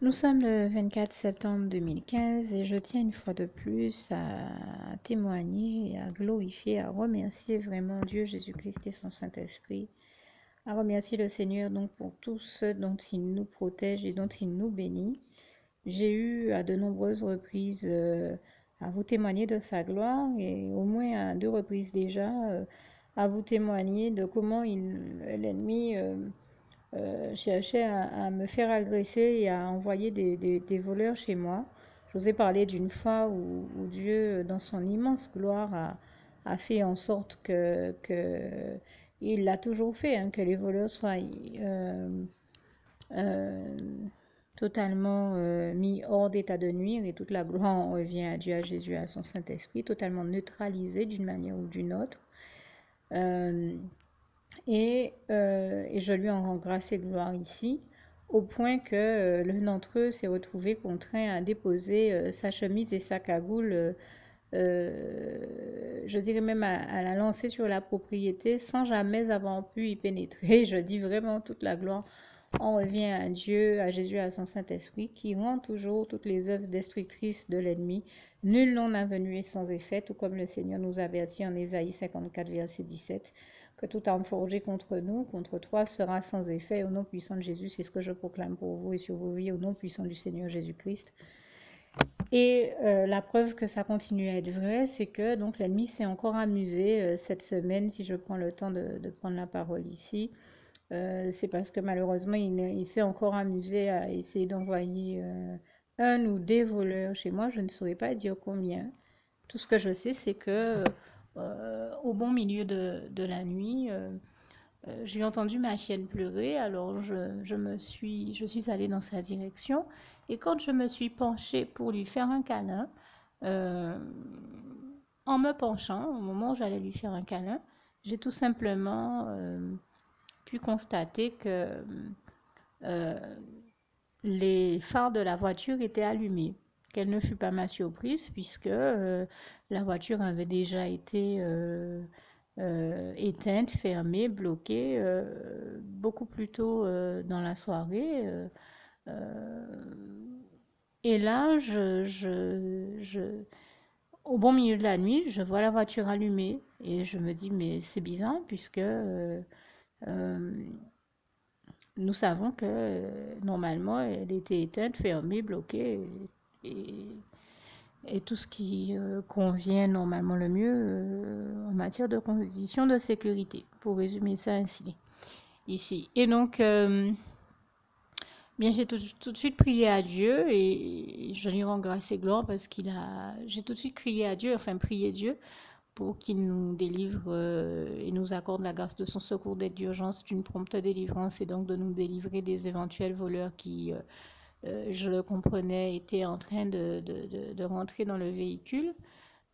Nous sommes le 24 septembre 2015 et je tiens une fois de plus à témoigner, à glorifier, à remercier vraiment Dieu, Jésus-Christ et son Saint-Esprit, à remercier le Seigneur donc pour tout ce dont il nous protège et dont il nous bénit. J'ai eu à de nombreuses reprises à vous témoigner de sa gloire et au moins à deux reprises déjà à vous témoigner de comment l'ennemi cherchait à me faire agresser et à envoyer des voleurs chez moi. Je vous ai parlé d'une fois où Dieu, dans son immense gloire, a fait en sorte il l'a toujours fait, hein, que les voleurs soient euh, totalement mis hors d'état de nuire et toute la gloire en revient à Dieu, à Jésus, à son Saint-Esprit, totalement neutralisé d'une manière ou d'une autre. Euh, et je lui en rends grâce et gloire ici, au point que l'un d'entre eux s'est retrouvé contraint à déposer sa chemise et sa cagoule, je dirais même à la lancer sur la propriété sans jamais avoir pu y pénétrer. Je dis vraiment toute la gloire. On revient à Dieu, à Jésus, à son Saint-Esprit, qui rend toujours toutes les œuvres destructrices de l'ennemi. Nul nom n'a venu et sans effet, tout comme le Seigneur nous avertit en Ésaïe 54, verset 17, que toute arme forgée contre nous, contre toi, sera sans effet. Au nom puissant de Jésus, c'est ce que je proclame pour vous et sur vos vies, au nom puissant du Seigneur Jésus-Christ. Et la preuve que ça continue à être vrai, c'est que donc l'ennemi s'est encore amusé cette semaine, si je prends le temps de prendre la parole ici. C'est parce que malheureusement, il s'est encore amusé à essayer d'envoyer un ou des voleurs chez moi. Je ne saurais pas dire combien. Tout ce que je sais, c'est que au bon milieu de la nuit, j'ai entendu ma chienne pleurer. Alors je suis allée dans sa direction. Et quand je me suis penchée pour lui faire un câlin, euh, en me penchant, au moment où j'allais lui faire un câlin, j'ai tout simplement pu constater que euh, les phares de la voiture étaient allumés. Quelle ne fut pas ma surprise puisque la voiture avait déjà été éteinte, fermée, bloquée beaucoup plus tôt dans la soirée. Euh, et là, au bon milieu de la nuit, je vois la voiture allumée et je me dis, mais c'est bizarre puisque euh, nous savons que normalement, elle était éteinte, fermée, bloquée et, et tout ce qui convient normalement le mieux en matière de conditions de sécurité, pour résumer ça ainsi ici. Et donc, bien, j'ai tout de suite prié à Dieu et je lui rends grâce et gloire parce j'ai tout de suite crié à Dieu, enfin prié Dieu pour qu'il nous délivre et nous accorde la grâce de son secours d'aide d'urgence d'une prompte délivrance et donc de nous délivrer des éventuels voleurs qui, je le comprenais, étaient en train de rentrer dans le véhicule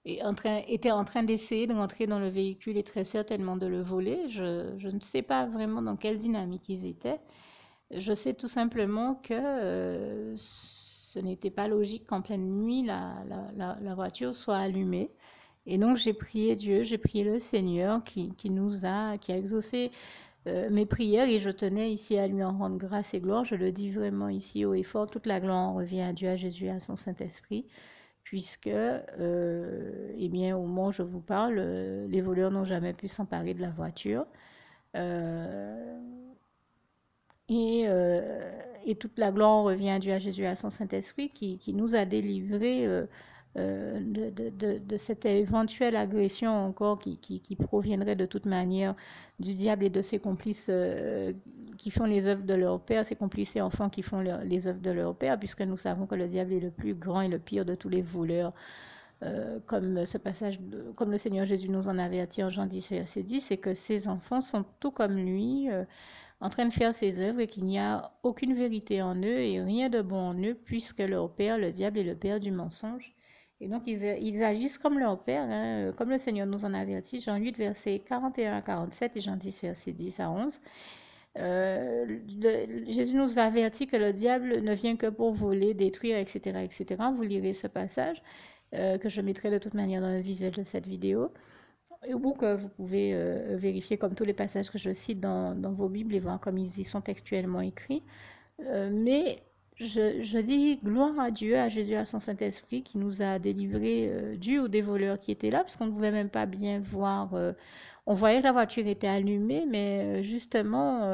et étaient en train d'essayer de rentrer dans le véhicule et très certainement de le voler. Je ne sais pas vraiment dans quelle dynamique ils étaient. Je sais tout simplement que ce n'était pas logique qu'en pleine nuit, la voiture soit allumée. Et donc j'ai prié Dieu, j'ai prié le Seigneur qui a exaucé mes prières et je tenais ici à lui en rendre grâce et gloire. Je le dis vraiment ici haut et fort, toute la gloire en revient à Dieu, à Jésus, à son Saint-Esprit, puisque, eh bien, au moment où je vous parle, les voleurs n'ont jamais pu s'emparer de la voiture. Euh, et toute la gloire revient à Dieu, à Jésus, à son Saint-Esprit, qui nous a délivrés de cette éventuelle agression encore qui proviendrait de toute manière du diable et de ses complices qui font les œuvres de leur père, ses complices et enfants qui font les œuvres de leur père, puisque nous savons que le diable est le plus grand et le pire de tous les voleurs. Comme le Seigneur Jésus nous en avertit en Jean 10, verset 10, c'est que ses enfants sont tout comme lui, en train de faire ses œuvres et qu'il n'y a aucune vérité en eux et rien de bon en eux, puisque leur père, le diable, est le père du mensonge. Et donc, ils agissent comme leur père, hein, comme le Seigneur nous en avertit, Jean 8, verset 41 à 47 et Jean 10, verset 10 à 11. Jésus nous avertit que le diable ne vient que pour voler, détruire, etc., etc. Vous lirez ce passage que je mettrai de toute manière dans le visuel de cette vidéo ou que vous pouvez vérifier comme tous les passages que je cite dans vos Bibles et voir comme ils y sont textuellement écrits. Mais je dis gloire à Dieu, à Jésus, à son Saint-Esprit qui nous a délivrés du ou des voleurs qui étaient là, parce qu'on ne pouvait même pas bien voir. On voyait que la voiture était allumée, mais justement,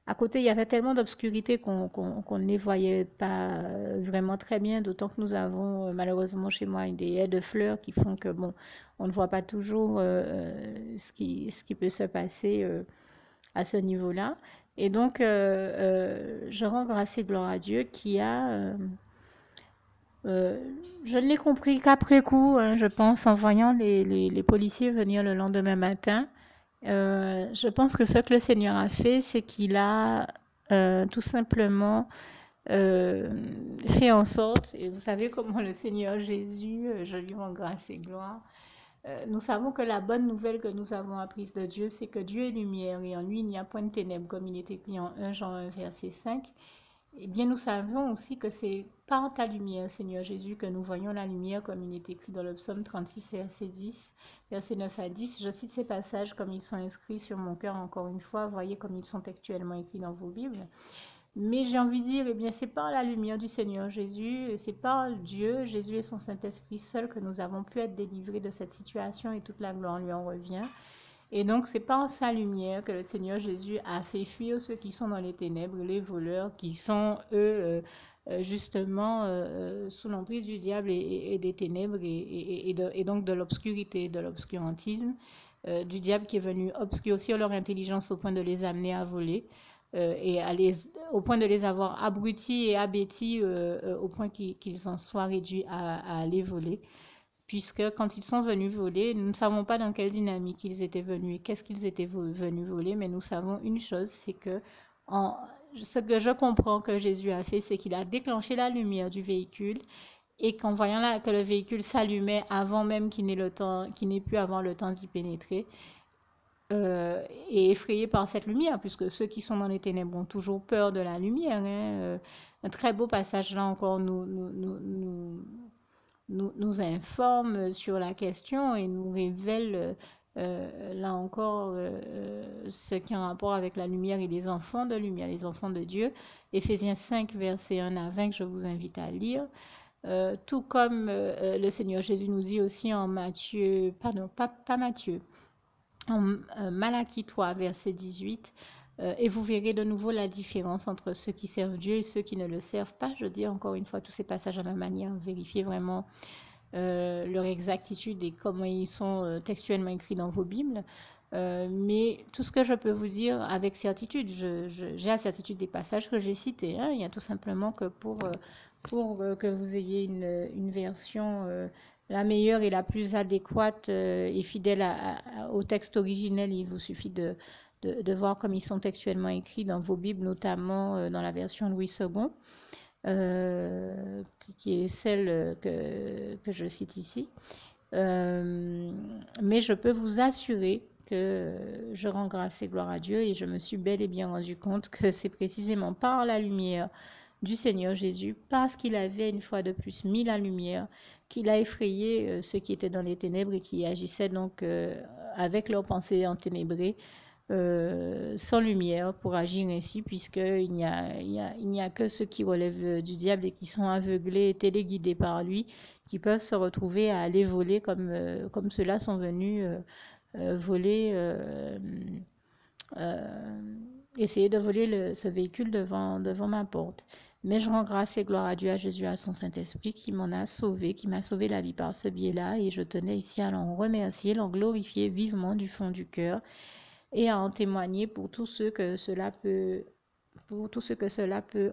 à côté, il y avait tellement d'obscurité qu'on ne les voyait pas vraiment très bien, d'autant que nous avons malheureusement chez moi des haies de fleurs qui font que, bon, on ne voit pas toujours ce qui peut se passer à ce niveau-là. Et donc, je rends grâce et gloire à Dieu qui a... euh, je ne l'ai compris qu'après coup, hein, je pense, en voyant les policiers venir le lendemain matin. Je pense que ce que le Seigneur a fait, c'est qu'il a tout simplement euh, fait en sorte, et vous savez comment le Seigneur Jésus, je lui rends grâce et gloire, nous savons que la bonne nouvelle que nous avons apprise de Dieu, c'est que Dieu est lumière et en lui il n'y a point de ténèbres, comme il est écrit en 1 Jean 1, verset 5. Eh bien, nous savons aussi que c'est par ta lumière, Seigneur Jésus, que nous voyons la lumière, comme il est écrit dans le psaume 36, verset 10, verset 9 à 10. Je cite ces passages comme ils sont inscrits sur mon cœur encore une fois. Voyez comme ils sont actuellement écrits dans vos Bibles. Mais j'ai envie de dire, eh bien, c'est par la lumière du Seigneur Jésus, c'est par Dieu, Jésus et son Saint-Esprit seul que nous avons pu être délivrés de cette situation et toute la gloire lui en revient. Et donc, c'est par sa lumière que le Seigneur Jésus a fait fuir ceux qui sont dans les ténèbres, les voleurs, qui sont, eux, justement, sous l'emprise du diable et des ténèbres et donc de l'obscurité, de l'obscurantisme, du diable qui est venu obscurcir leur intelligence au point de les amener à voler et au point de les avoir abrutis et abêtis au point qu'ils en soient réduits à aller voler. Puisque quand ils sont venus voler, nous ne savons pas dans quelle dynamique ils étaient venus et qu'est-ce qu'ils étaient venus voler, mais nous savons une chose, c'est que en, ce que je comprends que Jésus a fait, c'est qu'il a déclenché la lumière du véhicule et qu'en voyant là que le véhicule s'allumait avant même qu'il n'ait pu avoir le temps d'y pénétrer, et effrayé par cette lumière, puisque ceux qui sont dans les ténèbres ont toujours peur de la lumière. Hein. Un très beau passage là encore nous informe sur la question et nous révèle là encore ce qui est en rapport avec la lumière et les enfants de lumière, les enfants de Dieu. Éphésiens 5, versets 1 à 20, que je vous invite à lire. Tout comme le Seigneur Jésus nous dit aussi en Matthieu, pardon, pas Matthieu, en Malachie 3, verset 18, et vous verrez de nouveau la différence entre ceux qui servent Dieu et ceux qui ne le servent pas. Je dis encore une fois tous ces passages à la manière, vérifiez vraiment leur exactitude et comment ils sont textuellement écrits dans vos Bibles. Mais tout ce que je peux vous dire avec certitude, j'ai la certitude des passages que j'ai cités. Hein. Il y a tout simplement que pour que vous ayez une version la meilleure et la plus adéquate et fidèle au texte originel, il vous suffit de voir comme ils sont textuellement écrits dans vos Bibles, notamment dans la version Louis II, qui est celle que je cite ici. Mais je peux vous assurer que je rends grâce et gloire à Dieu et je me suis bel et bien rendu compte que c'est précisément par la lumière du Seigneur Jésus, parce qu'il avait une fois de plus mis la lumière, qu'il a effrayé ceux qui étaient dans les ténèbres et qui agissaient donc avec leurs pensées enténébrées, sans lumière pour agir ainsi, puisqu'il n'y a que ceux qui relèvent du diable et qui sont aveuglés et téléguidés par lui, qui peuvent se retrouver à aller voler comme ceux-là sont venus voler, essayer de voler ce véhicule devant ma porte. Mais je rends grâce et gloire à Dieu, à Jésus, à son Saint-Esprit qui m'en a sauvé, qui m'a sauvé la vie par ce biais-là. Et je tenais ici à l'en remercier, l'en glorifier vivement du fond du cœur et à en témoigner pour tout ce que cela peut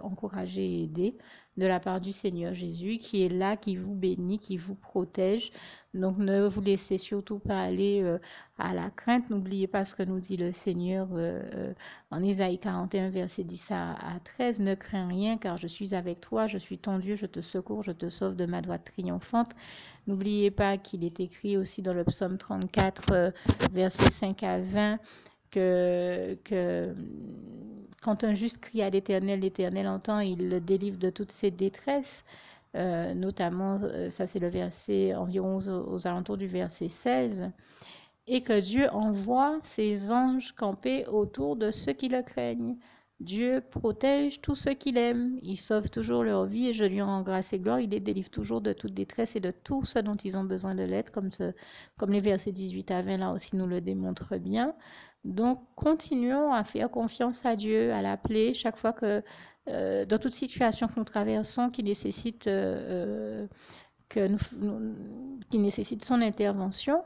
encourager et aider de la part du Seigneur Jésus qui est là, qui vous bénit, qui vous protège. Donc ne vous laissez surtout pas aller à la crainte. N'oubliez pas ce que nous dit le Seigneur en Isaïe 41, verset 10 à 13. Ne crains rien car je suis avec toi, je suis ton Dieu, je te secours, je te sauve de ma droite triomphante. N'oubliez pas qu'il est écrit aussi dans le psaume 34, versets 5 à 20, que quand un juste crie à l'Éternel, l'Éternel entend, il le délivre de toutes ses détresses. Notamment, ça c'est le verset environ aux alentours du verset 16. Et que Dieu envoie ses anges camper autour de ceux qui le craignent. Dieu protège tous ceux qu'il aime. Il sauve toujours leur vie et je lui rends grâce et gloire. Il les délivre toujours de toute détresse et de tout ce dont ils ont besoin de l'aide, comme les versets 18 à 20 là aussi nous le démontrent bien. Donc, continuons à faire confiance à Dieu, à l'appeler chaque fois que, dans toute situation que nous traversons qui nécessite, qui nécessite son intervention.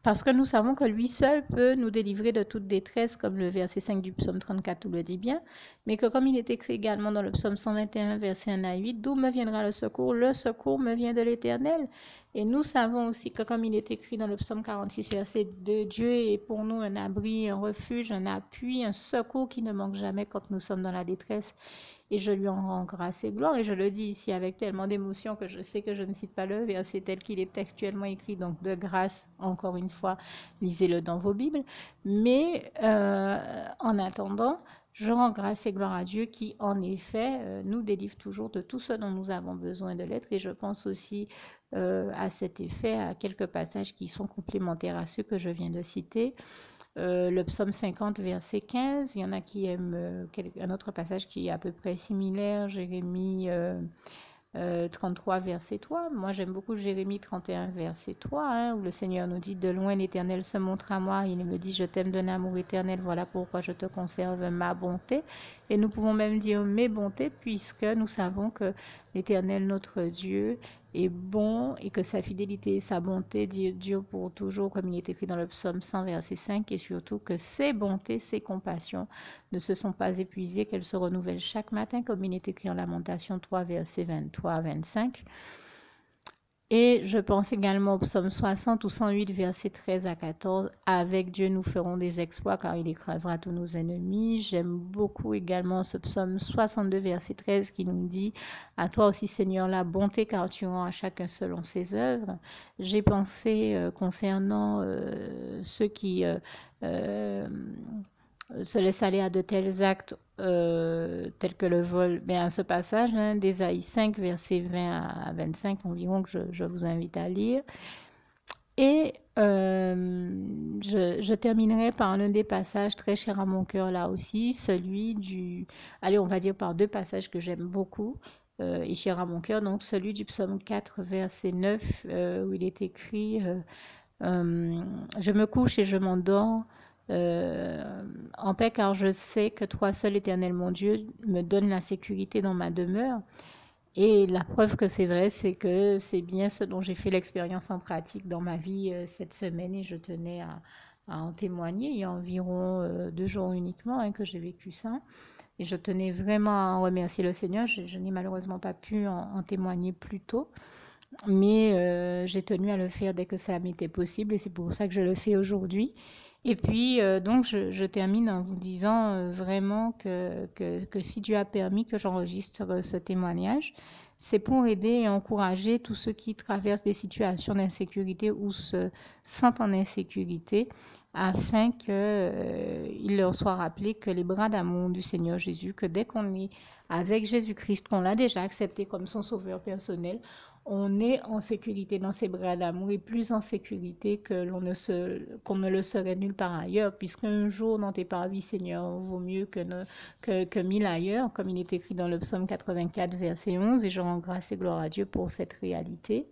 Parce que nous savons que lui seul peut nous délivrer de toute détresse, comme le verset 5 du psaume 34 nous le dit bien, mais que comme il est écrit également dans le psaume 121, verset 1 à 8, d'où me viendra le secours? Le secours me vient de l'Éternel. Et nous savons aussi que comme il est écrit dans le psaume 46, verset 2, Dieu est pour nous un abri, un refuge, un appui, un secours qui ne manque jamais quand nous sommes dans la détresse. Et je lui en rends grâce et gloire. Et je le dis ici avec tellement d'émotion que je sais que je ne cite pas le verset tel qu'il est textuellement écrit. Donc de grâce, encore une fois, lisez-le dans vos Bibles. Mais en attendant, je rends grâce et gloire à Dieu qui, en effet, nous délivre toujours de tout ce dont nous avons besoin de l'être. Et je pense aussi à cet effet à quelques passages qui sont complémentaires à ceux que je viens de citer. Le psaume 50, verset 15. Il y en a qui aiment un autre passage qui est à peu près similaire, Jérémie 33, verset 3. Moi, j'aime beaucoup Jérémie 31, verset 3, hein, où le Seigneur nous dit, de loin l'Éternel se montre à moi, il me dit, je t'aime d'un amour éternel, voilà pourquoi je te conserve ma bonté. Et nous pouvons même dire mes bontés, puisque nous savons que l'Éternel, notre Dieu, est bon et que sa fidélité et sa bonté durent pour toujours, comme il est écrit dans le psaume 100, verset 5, et surtout que ses bontés, ses compassions ne se sont pas épuisées, qu'elles se renouvellent chaque matin, comme il est écrit en Lamentation 3, verset 23 à 25. Et je pense également au psaume 60 ou 108, versets 13 à 14. Avec Dieu, nous ferons des exploits car il écrasera tous nos ennemis. J'aime beaucoup également ce psaume 62, verset 13 qui nous dit à toi aussi, Seigneur, la bonté car tu rends à chacun selon ses œuvres. J'ai pensé concernant ceux qui se laisse aller à de tels actes tels que le vol. Bien, à ce passage, hein, d'Ésaïe 5, versets 20 à 25 environ, que je vous invite à lire. Et je terminerai par l'un des passages très chers à mon cœur là aussi, celui du... Allez, on va dire par deux passages que j'aime beaucoup et chers à mon cœur. Donc celui du psaume 4, verset 9, où il est écrit je me couche et je m'endors en paix car je sais que toi seul, Éternel mon Dieu, me donnes la sécurité dans ma demeure. Et la preuve que c'est vrai, c'est que c'est bien ce dont j'ai fait l'expérience en pratique dans ma vie cette semaine et je tenais à en témoigner. Il y a environ 2 jours uniquement hein, que j'ai vécu ça. Et je tenais vraiment à en remercier le Seigneur. Je n'ai malheureusement pas pu en témoigner plus tôt. Mais j'ai tenu à le faire dès que ça m'était possible et c'est pour ça que je le fais aujourd'hui. Et puis, donc, je termine en vous disant vraiment que si Dieu a permis que j'enregistre ce témoignage, c'est pour aider et encourager tous ceux qui traversent des situations d'insécurité ou se sentent en insécurité, afin qu'il leur soit rappelé que les bras d'amour du Seigneur Jésus, que dès qu'on est avec Jésus-Christ, qu'on l'a déjà accepté comme son sauveur personnel, on est en sécurité dans ses bras d'amour et plus en sécurité qu'on ne le serait nulle part ailleurs, puisqu'un jour dans tes parvis, Seigneur, vaut mieux que 1000 ailleurs, comme il est écrit dans le psaume 84, verset 11, et je rends grâce et gloire à Dieu pour cette réalité.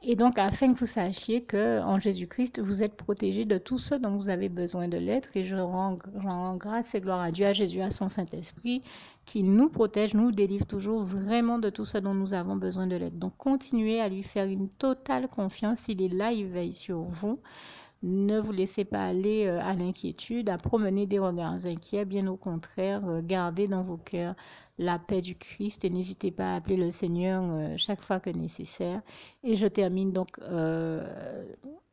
Et donc, afin que vous sachiez que en Jésus-Christ, vous êtes protégés de tout ce dont vous avez besoin de l'être. Et je rends grâce et gloire à Dieu, à Jésus, à son Saint-Esprit, qui nous protège, nous délivre toujours vraiment de tout ce dont nous avons besoin de l'être. Donc, continuez à lui faire une totale confiance. Il est là, il veille sur vous. Ne vous laissez pas aller à l'inquiétude, à promener des regards inquiets. Bien au contraire, gardez dans vos cœurs la paix du Christ et n'hésitez pas à appeler le Seigneur chaque fois que nécessaire. Et je termine donc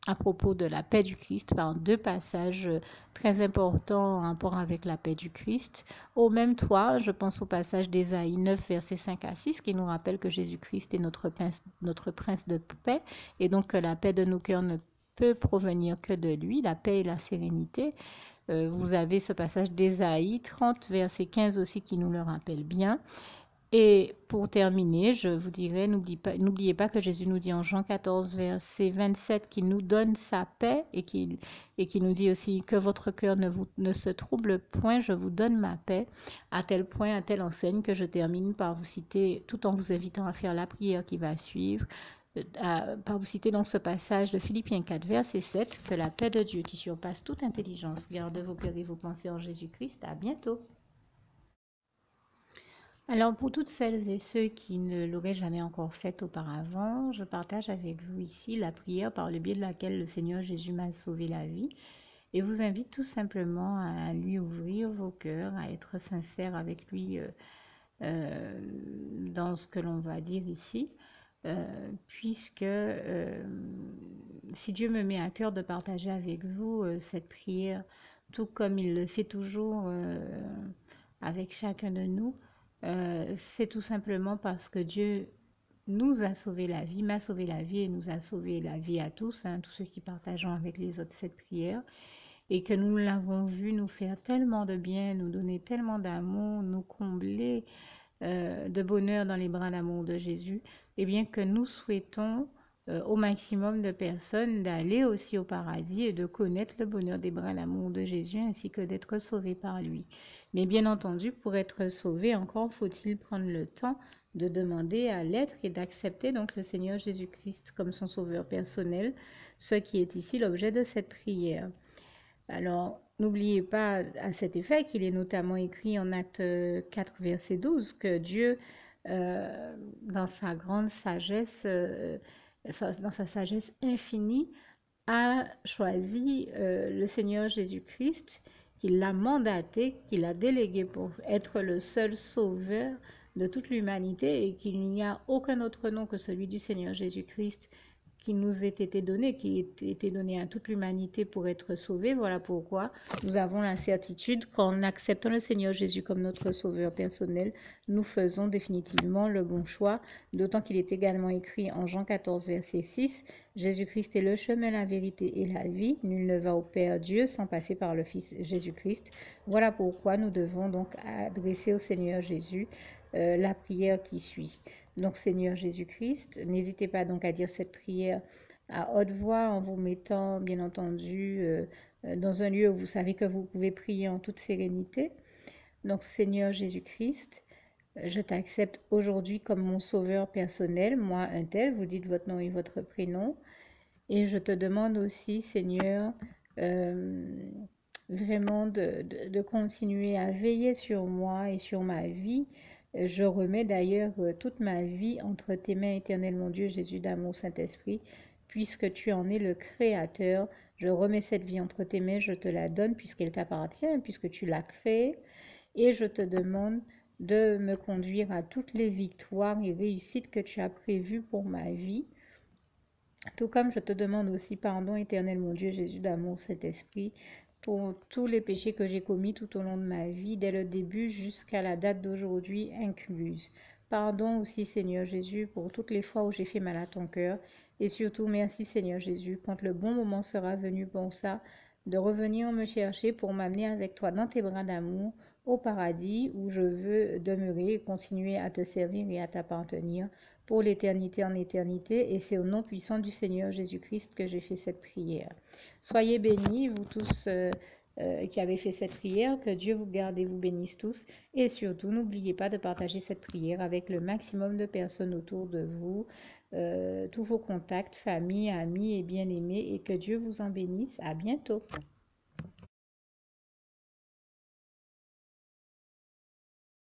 à propos de la paix du Christ par deux passages très importants en rapport avec la paix du Christ. Au même toit, je pense au passage d'Ésaïe 9, versets 5 à 6, qui nous rappelle que Jésus-Christ est notre prince de paix et donc que la paix de nos cœurs ne peut provenir que de lui, la paix et la sérénité. Vous avez ce passage d'Ésaïe 30, verset 15 aussi qui nous le rappelle bien. Et pour terminer, je vous dirais, n'oubliez pas que Jésus nous dit en Jean 14, verset 27, qu'il nous donne sa paix et qu'il nous dit aussi que votre cœur ne se trouble point, je vous donne ma paix, à tel point, à telle enseigne que je termine par vous citer, tout en vous invitant à faire la prière qui va suivre, par vous citer donc ce passage de Philippiens 4, verset 7, que la paix de Dieu qui surpasse toute intelligence garde vos cœurs et vos pensées en Jésus-Christ. À bientôt. Alors, pour toutes celles et ceux qui ne l'auraient jamais encore fait auparavant, je partage avec vous ici la prière par le biais de laquelle le Seigneur Jésus m'a sauvé la vie et vous invite tout simplement à lui ouvrir vos cœurs, à être sincère avec lui dans ce que l'on va dire ici, puisque si Dieu me met à cœur de partager avec vous cette prière, tout comme il le fait toujours avec chacun de nous, c'est tout simplement parce que Dieu nous a sauvé la vie, m'a sauvé la vie et nous a sauvé la vie à tous, tous ceux qui partageons avec les autres cette prière, et que nous l'avons vu nous faire tellement de bien, nous donner tellement d'amour, nous combler de bonheur dans les bras d'amour de Jésus, et bien que nous souhaitons au maximum de personnes d'aller aussi au paradis et de connaître le bonheur des bras d'amour de Jésus ainsi que d'être sauvés par lui. Mais bien entendu, pour être sauvé, encore faut-il prendre le temps de demander à l'être et d'accepter donc le Seigneur Jésus-Christ comme son sauveur personnel, ce qui est ici l'objet de cette prière. Alors, n'oubliez pas à cet effet qu'il est notamment écrit en Acte 4, verset 12, que Dieu, dans sa grande sagesse, dans sa sagesse infinie, a choisi le Seigneur Jésus-Christ, qu'il l'a mandaté, qu'il l'a délégué pour être le seul sauveur de toute l'humanité et qu'il n'y a aucun autre nom que celui du Seigneur Jésus-Christ qui nous ait été donné, qui ait été donné à toute l'humanité pour être sauvé. Voilà pourquoi nous avons la certitude qu'en acceptant le Seigneur Jésus comme notre sauveur personnel, nous faisons définitivement le bon choix, d'autant qu'il est également écrit en Jean 14, verset 6, Jésus-Christ est le chemin, la vérité et la vie. Nul ne va au Père Dieu sans passer par le Fils Jésus-Christ. Voilà pourquoi nous devons donc adresser au Seigneur Jésus la prière qui suit. Donc Seigneur Jésus-Christ, n'hésitez pas donc à dire cette prière à haute voix en vous mettant bien entendu dans un lieu où vous savez que vous pouvez prier en toute sérénité. Donc Seigneur Jésus-Christ, je t'accepte aujourd'hui comme mon sauveur personnel, moi un tel, vous dites votre nom et votre prénom. Et je te demande aussi, Seigneur, vraiment de continuer à veiller sur moi et sur ma vie. Je remets d'ailleurs toute ma vie entre tes mains, éternel mon Dieu, Jésus d'amour, Saint-Esprit, puisque tu en es le Créateur. Je remets cette vie entre tes mains, je te la donne puisqu'elle t'appartient, puisque tu l'as créée. Et je te demande de me conduire à toutes les victoires et réussites que tu as prévues pour ma vie. Tout comme je te demande aussi pardon, éternel mon Dieu, Jésus d'amour, Saint-Esprit, pour tous les péchés que j'ai commis tout au long de ma vie, dès le début jusqu'à la date d'aujourd'hui incluse. Pardon aussi, Seigneur Jésus, pour toutes les fois où j'ai fait mal à ton cœur. Et surtout, merci, Seigneur Jésus, quand le bon moment sera venu pour ça, de revenir me chercher pour m'amener avec toi dans tes bras d'amour au paradis où je veux demeurer et continuer à te servir et à t'appartenir pour l'éternité en éternité, et c'est au nom puissant du Seigneur Jésus-Christ que j'ai fait cette prière. Soyez bénis, vous tous qui avez fait cette prière, que Dieu vous garde et vous bénisse tous, et surtout, n'oubliez pas de partager cette prière avec le maximum de personnes autour de vous, tous vos contacts, famille, amis et bien-aimés, et que Dieu vous en bénisse. À bientôt.